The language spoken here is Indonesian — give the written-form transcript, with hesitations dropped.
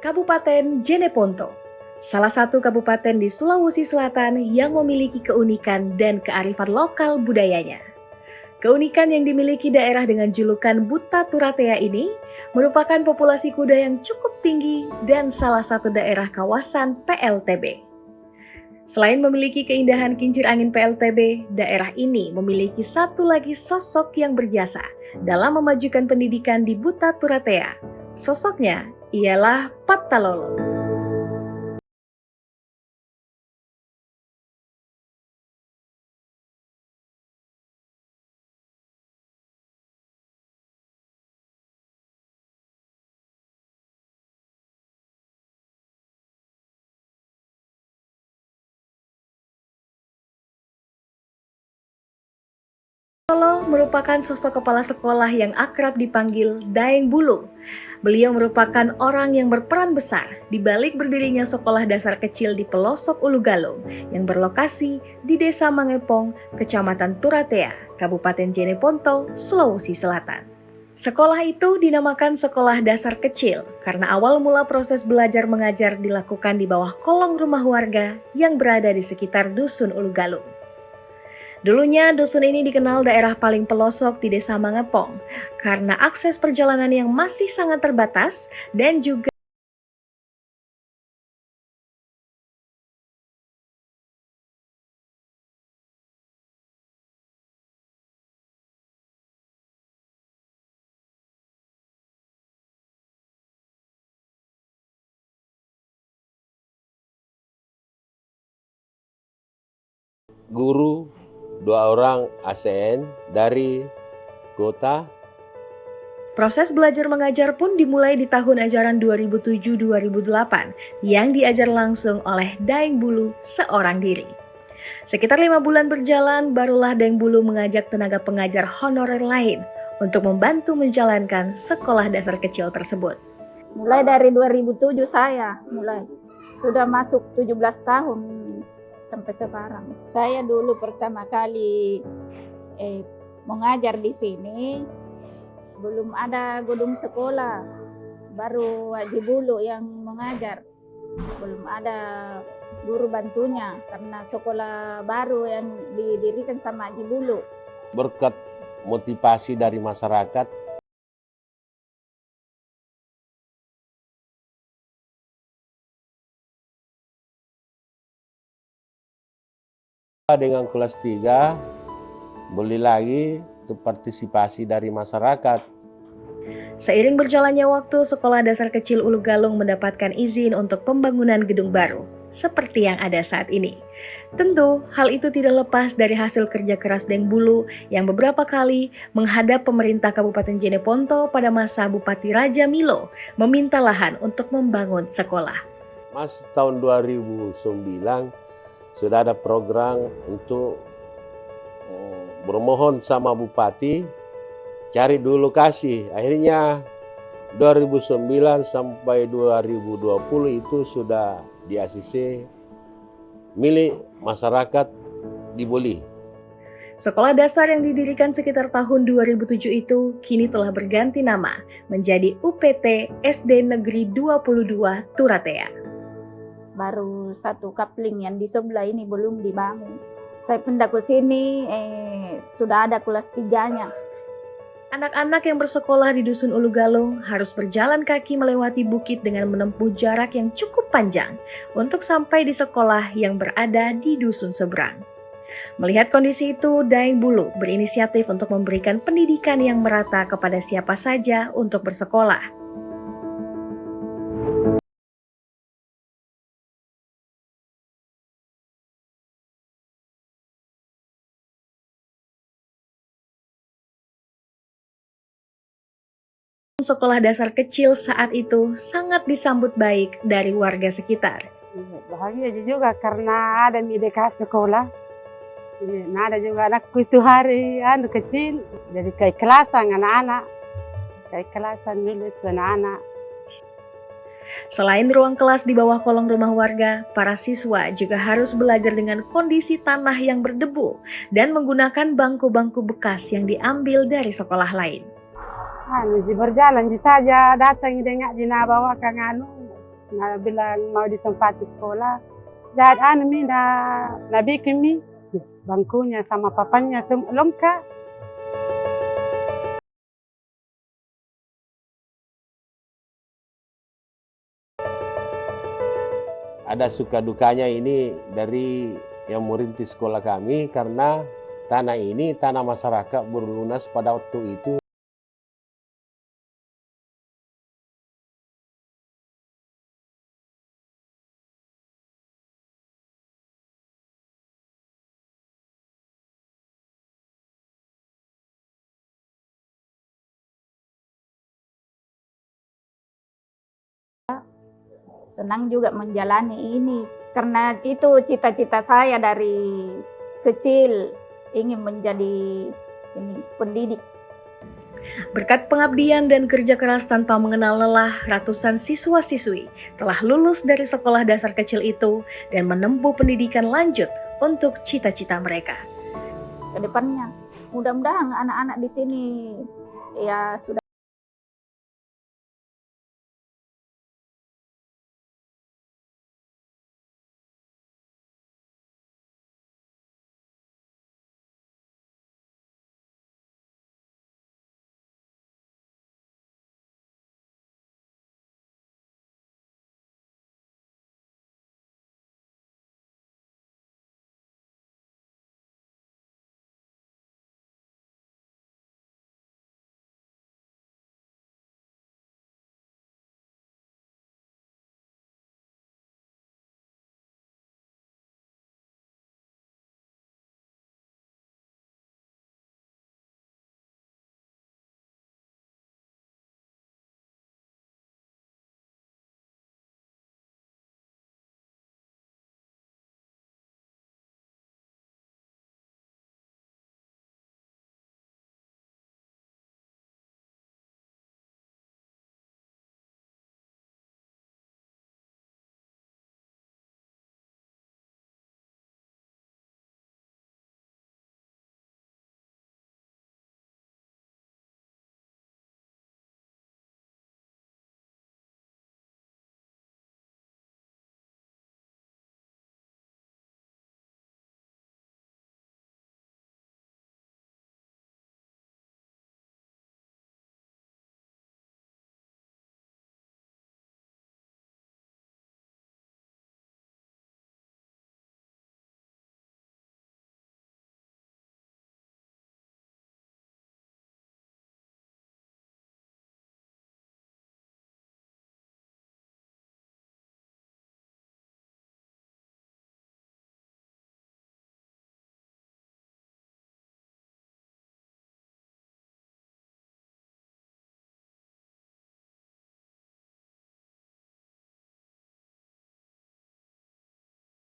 Kabupaten Jeneponto, salah satu kabupaten di Sulawesi Selatan yang memiliki keunikan dan kearifan lokal budayanya. Keunikan yang dimiliki daerah dengan julukan Buta Turatea ini merupakan populasi kuda yang cukup tinggi dan salah satu daerah kawasan PLTB. Selain memiliki keindahan kincir angin PLTB, daerah ini memiliki satu lagi sosok yang berjasa dalam memajukan pendidikan di Buta Turatea. Sosoknya ialah Pattalolo. Pattalolo merupakan sosok kepala sekolah yang akrab dipanggil Daeng Bulu. Beliau merupakan orang yang berperan besar di balik berdirinya sekolah dasar kecil di pelosok Ulugalung yang berlokasi di Desa Mangepong, Kecamatan Turatea, Kabupaten Jeneponto, Sulawesi Selatan. Sekolah itu dinamakan sekolah dasar kecil karena awal mula proses belajar mengajar dilakukan di bawah kolong rumah warga yang berada di sekitar Dusun Ulugalung. Dulunya dusun ini dikenal daerah paling pelosok di Desa Mangepong karena akses perjalanan yang masih sangat terbatas dan juga guru 2 orang ASN dari kota. proses belajar mengajar pun dimulai di tahun ajaran 2007-2008 yang diajar langsung oleh Daeng Bulu seorang diri. Sekitar 5 bulan berjalan, barulah Daeng Bulu mengajak tenaga pengajar honorer lain untuk membantu menjalankan sekolah dasar kecil tersebut. Mulai dari 2007 saya mulai. Sudah masuk 17 tahun sampai sekarang. Saya dulu pertama kali mengajar di sini, belum ada gedung sekolah. Baru Haji Bulu yang mengajar. Belum ada guru bantunya karena sekolah baru yang didirikan sama Haji Bulu. Berkat motivasi dari masyarakat, dengan kelas 3 boleh lagi untuk partisipasi dari masyarakat. Seiring berjalannya waktu, sekolah dasar kecil Ulugalung mendapatkan izin untuk pembangunan gedung baru, seperti yang ada saat ini. Tentu, hal itu tidak lepas dari hasil kerja keras Daeng Bulu yang beberapa kali menghadap pemerintah Kabupaten Jeneponto pada masa Bupati Raja Milo meminta lahan untuk membangun sekolah. Masuk tahun 2009 sudah ada program untuk bermohon sama Bupati cari dulu lokasi. Akhirnya 2009 sampai 2020 itu sudah di ACC milik masyarakat dibeli. Sekolah dasar yang didirikan sekitar tahun 2007 itu kini telah berganti nama menjadi UPT SD Negeri 22 Turatea. Baru satu kapling yang di sebelah ini belum dibangun. Saya pindah ke sini sudah ada kelas 3-nya. Anak-anak yang bersekolah di Dusun Ulugalung harus berjalan kaki melewati bukit dengan menempuh jarak yang cukup panjang untuk sampai di sekolah yang berada di dusun seberang. Melihat kondisi itu, Daeng Bulu berinisiatif untuk memberikan pendidikan yang merata kepada siapa saja untuk bersekolah. Sekolah dasar kecil saat itu sangat disambut baik dari warga sekitar. Bahagia juga karena ada di dekat sekolah. Nah, ada juga anakku itu hari kecil, jadi keikhlasan anak-anak. Keikhlasan dulu itu anak-anak. Selain ruang kelas di bawah kolong rumah warga, para siswa juga harus belajar dengan kondisi tanah yang berdebu dan menggunakan bangku-bangku bekas yang diambil dari sekolah lain. Berjalan saja, datang dengan jina bawa ke Nah bilang mau ditempati sekolah. Jadi na bikin bangkunya sama papanya lengkap. Ada suka dukanya ini dari yang merintis sekolah kami karena tanah ini tanah masyarakat berlunas pada waktu itu. Senang juga menjalani ini karena itu cita-cita saya dari kecil, ingin menjadi pendidik. Berkat pengabdian dan kerja keras tanpa mengenal lelah, ratusan siswa-siswi telah lulus dari sekolah dasar kecil itu dan menempuh pendidikan lanjut untuk cita-cita mereka. Kedepannya, mudah-mudahan anak-anak di sini ya sudah